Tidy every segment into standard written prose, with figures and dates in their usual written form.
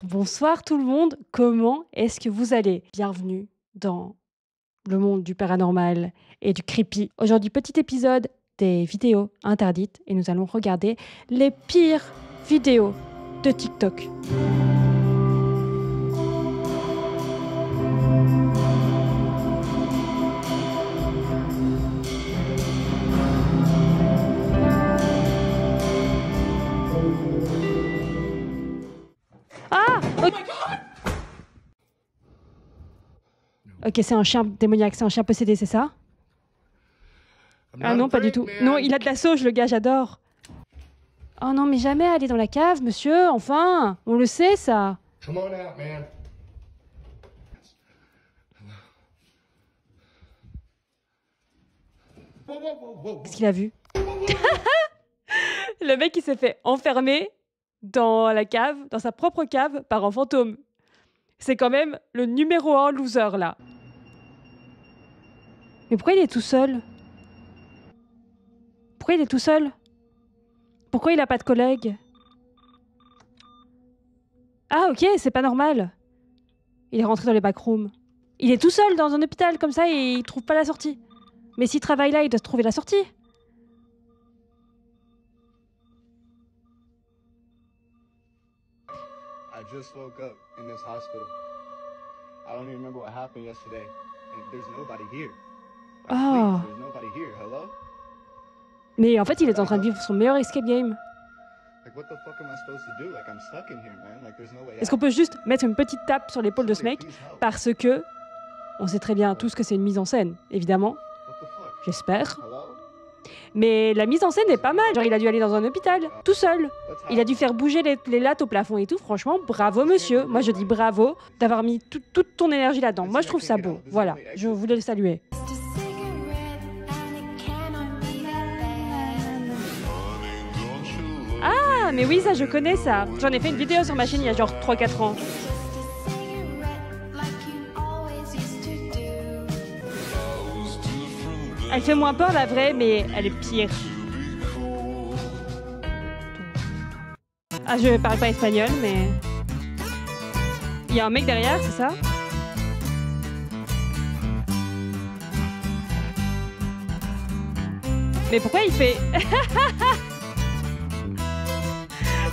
Bonsoir tout le monde, comment est-ce que vous allez? Bienvenue dans le monde du paranormal et du creepy. Aujourd'hui, petit épisode des vidéos interdites et nous allons regarder les pires vidéos de TikTok. Ah! Ok, c'est un chien démoniaque, c'est un chien possédé, c'est ça? Ah non, pas du tout. Non, il a de la sauge, le gars, j'adore. Oh non, mais jamais aller dans la cave, monsieur, enfin! On le sait, ça! Come on out, man. Whoa, whoa, whoa, whoa. Qu'est-ce qu'il a vu? Le mec, il s'est fait enfermer dans la cave, dans sa propre cave, par un fantôme. C'est quand même le numéro 1 loser, là. Mais pourquoi il est tout seul? Pourquoi il est tout seul? Pourquoi il a pas de collègues? Ah, ok, c'est pas normal. Il est rentré dans les backrooms. Il est tout seul dans un hôpital comme ça et il trouve pas la sortie. Mais s'il travaille là, il doit trouver la sortie. I just woke up in this hospital. I don't even remember what happened yesterday. And there's nobody here. Oh. There's nobody here. Hello? Mais en fait, il est en train de vivre son meilleur escape game. Like, what the fuck am I supposed to do? Like, I'm stuck in here, man. Like, there's no way Est-ce qu'on peut juste mettre une petite tape sur l'épaule de ce mec? Parce que on sait très bien tous que c'est une mise en scène, évidemment. What the fuck? J'espère. Hello? Mais la mise en scine est pas mal. Genre, il a dû aller dans un hôpital, tout seul. Il a dû faire bouger les lattes au plafond et tout. Franchement, bravo, monsieur. Moi, je dis bravo d'avoir mis toute ton énergie là-dedans. Moi, je trouve ça beau. Voilà, je voulais le saluer. Ah, mais oui, ça, je connais ça. J'en ai fait une vidéo sur ma chaîne il y a genre 3-4 ans. Elle fait moins peur, la vraie, mais elle est pire. Ah, je parle pas espagnol, mais... Il y a un mec derrière, c'est ça? Mais pourquoi il fait...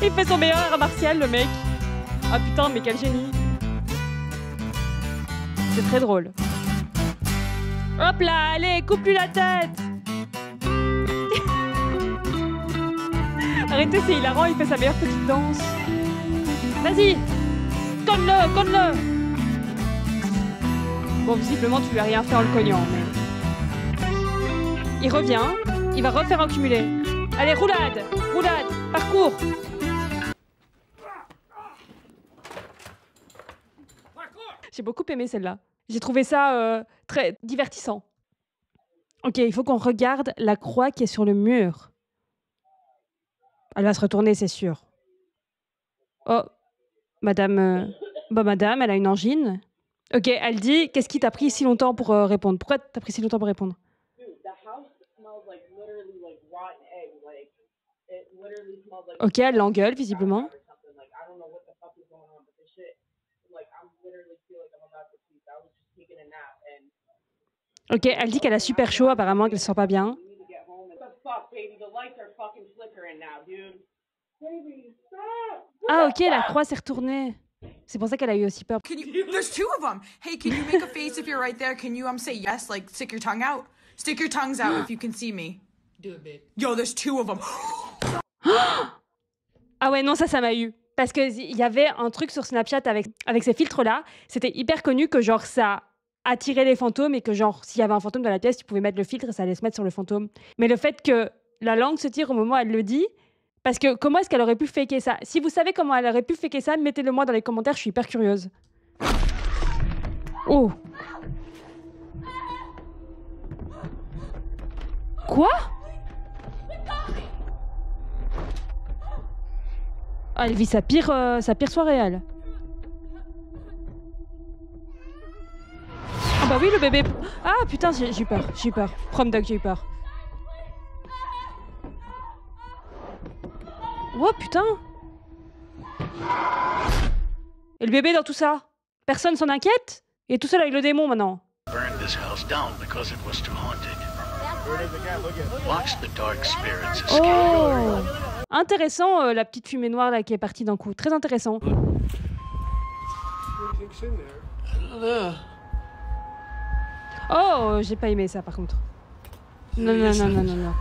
Il fait son meilleur art martial, le mec. Ah putain, mais quel génie. C'est très drôle. Hop là, allez, coupe-lui la tête. Arrêtez, c'est hilarant, il fait sa meilleure petite danse. Vas-y, conne-le, conne-le. Bon, visiblement, tu lui as rien fait en le cognant, mais... Il revient, il va refaire un cumulé. Allez, roulade, roulade, parcours. J'ai beaucoup aimé celle-là. J'ai trouvé ça très divertissant. Ok, il faut qu'on regarde la croix qui est sur le mur. Elle va se retourner, c'est sûr. Oh, madame... madame, elle a une angine. Ok, elle dit, qu'est-ce qui t'a pris si longtemps pour répondre? Pourquoi t'as pris si longtemps pour répondre? Ok, elle l'engueule, visiblement. Ok, elle dit qu'elle a super chaud, apparemment, qu'elle se sent pas bien. Ah ok, la croix s'est retournée. C'est pour ça qu'elle a eu aussi peur. There's two of them. Hey, can you make a face if you're right there? Can you say yes, like stick your tongue out? Stick your tongues out if you can see me. Do it, babe. Yo, there's two of them. Ah ouais, non, ça m'a eu. Parce qu'il y avait un truc sur Snapchat avec ces filtres-là. C'était hyper connu que genre ça attirait les fantômes et que genre s'il y avait un fantôme dans la pièce, tu pouvais mettre le filtre et ça allait se mettre sur le fantôme. Mais le fait que la langue se tire au moment où elle le dit, parce que comment est-ce qu'elle aurait pu faker ça? Si vous savez comment elle aurait pu faker ça, mettez-le moi dans les commentaires, je suis hyper curieuse. Oh. Quoi? Ah, elle vit sa pire soirée, elle. Ah bah oui, le bébé... Ah putain, j'ai eu peur. Prom dog, j'ai eu peur. Oh putain. Et le bébé dans tout ça? Personne s'en inquiète? Il est tout seul avec le démon maintenant. Burned this house down because it was too haunted. Watch the dark spirits escape. Oh! Intéressant, la petite fumée noire là qui est partie d'un coup. Très intéressant. Oh, j'ai pas aimé ça par contre. Non, non, non, non, non, non.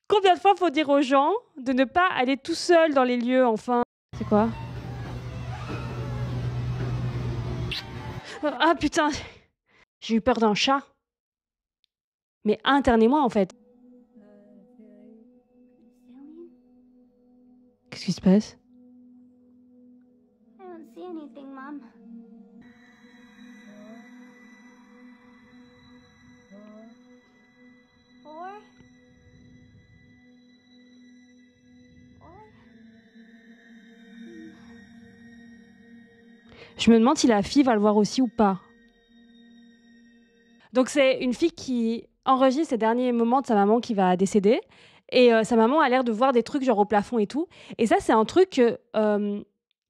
Combien de fois faut dire aux gens de ne pas aller tout seul dans les lieux, enfin? C'est quoi? Ah putain! J'ai eu peur d'un chat. Mais internez-moi en fait. Qu'est-ce qui se passe? I don't see anything, Mom. Four? Je me demande si la fille va le voir aussi ou pas. Donc c'est une fille qui enregistre ces derniers moments de sa maman qui va décéder. Et sa maman a l'air de voir des trucs genre au plafond et tout. Et ça, c'est un truc que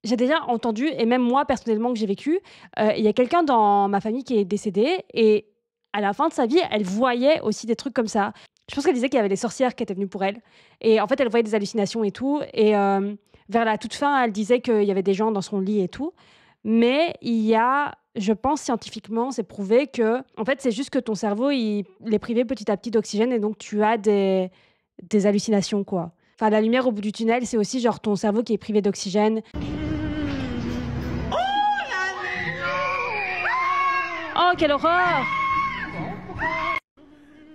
j'ai déjà entendu, et même moi, personnellement, que j'ai vécu. Il y a quelqu'un dans ma famille qui est décédé, et à la fin de sa vie, elle voyait aussi des trucs comme ça. Je pense qu'elle disait qu'il y avait des sorcières qui étaient venues pour elle. Et en fait, elle voyait des hallucinations et tout. Et vers la toute fin, elle disait qu'il y avait des gens dans son lit et tout. Mais il y a, je pense scientifiquement, c'est prouvé que, en fait, c'est juste que ton cerveau, il est privé petit à petit d'oxygène, et donc tu as des hallucinations, quoi. Enfin, la lumière au bout du tunnel, c'est aussi genre ton cerveau qui est privé d'oxygène. Oh, quelle horreur!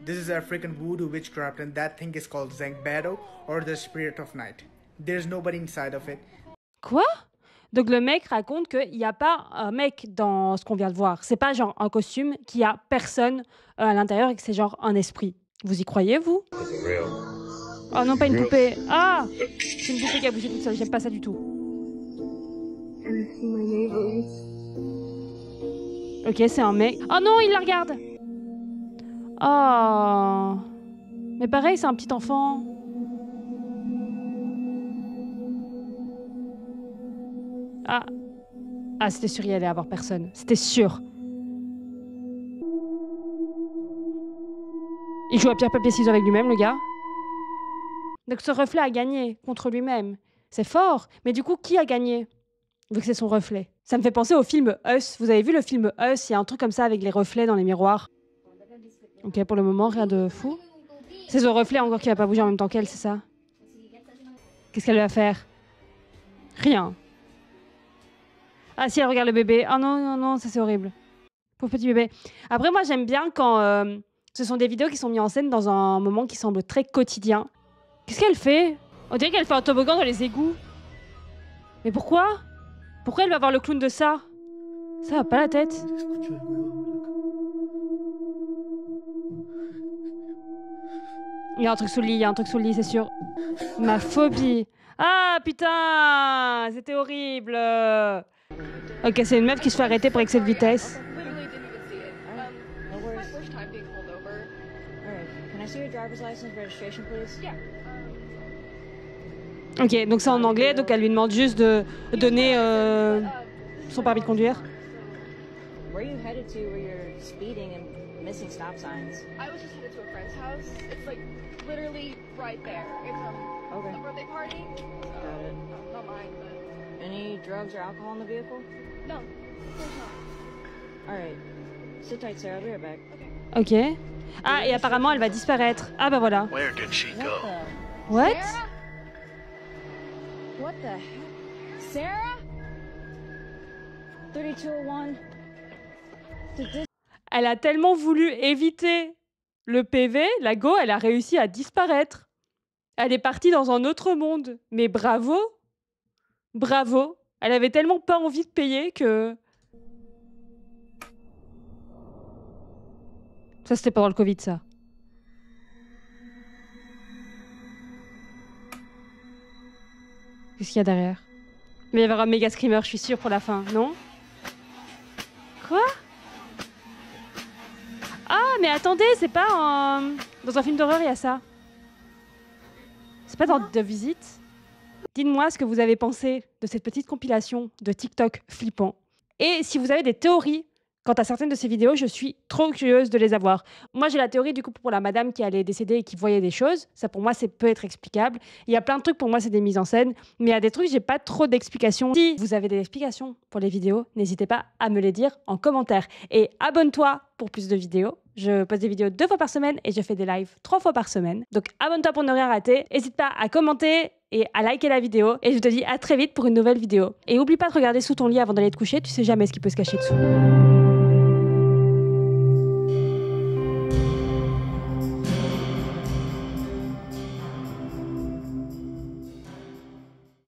This is African voodoo witchcraft, and that thing is called Zangbado, or the spirit of night. There's nobody inside of it. Quoi? Donc le mec raconte qu'il n'y a pas un mec dans ce qu'on vient de voir. C'est pas genre un costume, qu'il n'y a personne à l'intérieur et que c'est genre un esprit. Vous y croyez, vous? Oh non, pas une poupée. Ah! C'est une poupée qui a bougé toute seule. J'aime pas ça du tout. Ok, c'est un mec. Oh non, il la regarde! Oh! Mais pareil, c'est un petit enfant. Ah! Ah, c'était sûr, il y allait avoir personne. C'était sûr. Il joue à pierre, papier, ciseaux avec lui-même, le gars. Donc ce reflet a gagné contre lui-même. C'est fort. Mais du coup, qui a gagné? Vu que c'est son reflet. Ça me fait penser au film Us. Vous avez vu le film Us? Il y a un truc comme ça avec les reflets dans les miroirs. Ok, pour le moment, rien de fou. C'est son reflet encore qui va pas bouger en même temps qu'elle, c'est ça? Qu'est-ce qu'elle va faire? Rien. Ah si, elle regarde le bébé. Oh non, non, non, ça c'est horrible. Pauvre petit bébé. Après, moi, j'aime bien quand ce sont des vidéos qui sont mises en scène dans un moment qui semble très quotidien. Qu'est-ce qu'elle fait? On dirait qu'elle fait un toboggan dans les égouts. Mais pourquoi? Pourquoi elle va voir le clown de ça? Ça va pas la tête. Il y a un truc sous le lit, il y a un truc sous le lit, c'est sûr. Ma phobie. Ah putain, c'était horrible. Ok, c'est une meuf qui se fait arrêter pour excès de vitesse. Ok, donc c'est en anglais, donc elle lui demande juste de donner son permis de conduire. Where are you headed to where you're speeding and missing stop signs? I was just headed to a friend's house. It's like literally right there. It's Okay. a birthday party. Got it. Not mine, but Any drugs or alcohol in the vehicle? no, there's not. All right. Sit tight, Sarah. I'll be right back. Ok. Ah, et apparemment elle va disparaître. Ah bah voilà. Where did she go? What? Sarah? What the heck? Sarah? 3201. Did this Elle a tellement voulu éviter le PV, la go, elle a réussi à disparaître. Elle est partie dans un autre monde. Mais bravo. Bravo. Elle avait tellement pas envie de payer que... Ça, c'était pendant le Covid, ça. Qu'est-ce qu'il y a derrière? Mais il va y avoir un méga screamer, je suis sûre, pour la fin, non? Quoi? Ah, mais attendez, c'est pas dans un film d'horreur, il y a ça. C'est pas dans The Visit? Dites-moi ce que vous avez pensé de cette petite compilation de TikTok flippant. Et si vous avez des théories quant à certaines de ces vidéos, je suis trop curieuse de les avoir. Moi, j'ai la théorie du coup pour la madame qui allait décéder et qui voyait des choses. Ça, pour moi, c'est peut être explicable. Il y a plein de trucs, pour moi, c'est des mises en scène. Mais il y a des trucs, j'ai pas trop d'explications. Si vous avez des explications pour les vidéos, n'hésitez pas à me les dire en commentaire. Et abonne-toi pour plus de vidéos. Je poste des vidéos 2 fois par semaine et je fais des lives 3 fois par semaine. Donc abonne-toi pour ne rien rater. N'hésite pas à commenter et à liker la vidéo. Et je te dis à très vite pour une nouvelle vidéo. Et oublie pas de regarder sous ton lit avant d'aller te coucher. Tu sais jamais ce qui peut se cacher dessous.